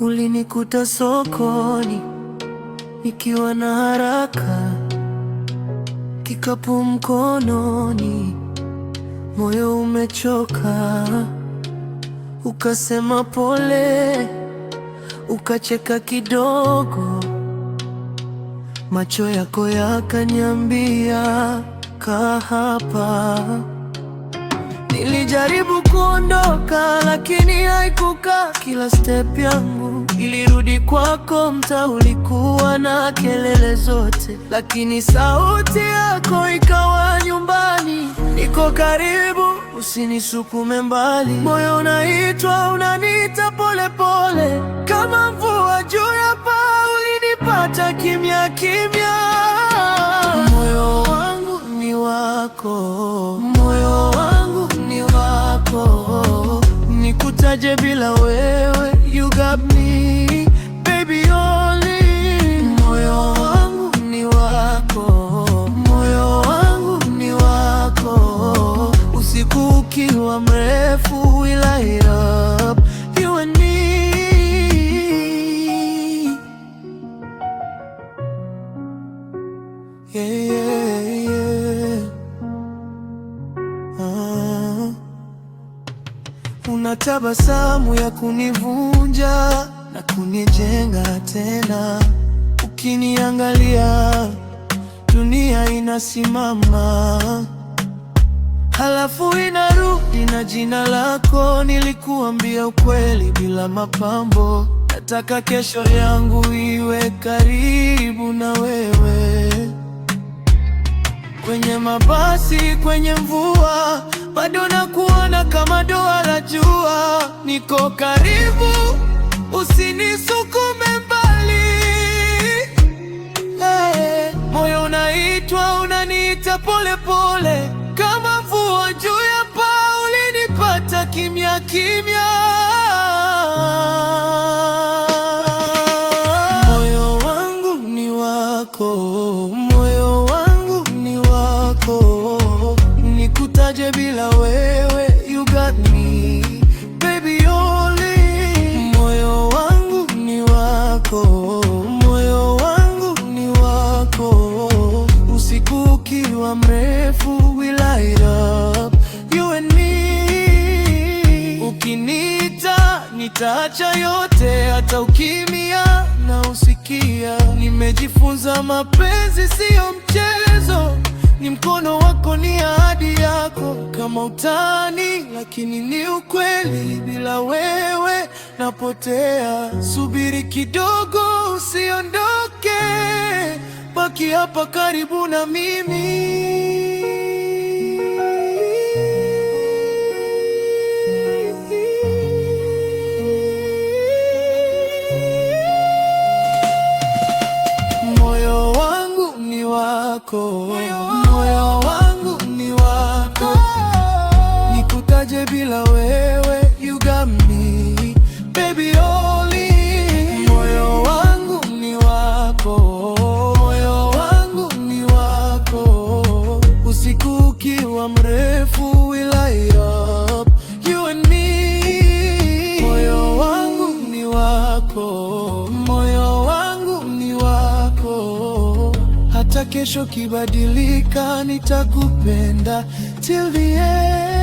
Ulinikuta sokoni nikiwa na haraka, kikapu mkononi, moyo umechoka. Ukasema pole, ukacheka kidogo, macho yako yakaniambia kaa hapa. Nilijaribu kuondoka lakini haikukaa. Kila step yangu ilirudi kwako. Mtaa ulikuwa na kelele zote, lakini sauti yako ikawa nyumbani. Niko karibu, usinisukume mbali. Moyo unaitwa, unaniita pole pole, kama mvua juu ya paa. Ulinipata kimya kimya. Moyo wangu ni wako, moyo wangu ni wako. Nikutaje bila wewe? You got me, baby, only. Moyo wangu ni wako, moyo wangu ni wako. Usiku ukiwa mrefu, we light up, you and me. Yeah, yeah, yeah. Una tabasamu ya kunivunja na kunijenga tena. Ukiniangalia dunia inasimama, halafu inarudi na jina lako. Nilikuambia ukweli bila mapambo, nataka kesho yangu iwe karibu na wewe. Kwenye mabasi, kwenye mvua, bado nakuona kama doa la jua. Niko karibu, usinisukume mbali. Hey, moyo unaitwa, unaniita pole pole, kama mvua juu ya paa. Ulinipata kimya kimya. Moyo wangu ni wako, moyo wangu ni wako. Nikutaje bila wewe? You got me, baby, only. Moyo wangu ni wako, moyo wangu ni wako. Usiku ukiwa mrefu, we light up, you and me. Ukiniita nitaacha yote, hata ukimya na usikia. Nimejifunza mapenzi siyo mchezo, ni mkono wako, ni ahadi yako. Kama utani lakini ni ukweli, bila wewe napotea. Subiri kidogo, usiondoke, baki hapa karibu na mimi. Moyo wangu ni wako, moyo wangu ni wako. Nikutaje bila wewe? You got me, baby, only. Moyo wangu ni wako, moyo wangu ni wako. Usiku ukiwa mrefu, we light up, you and me. Moyo wangu ni wako, moyo wangu ni wako. Hata kesho kibadilika, nitakupenda till the end.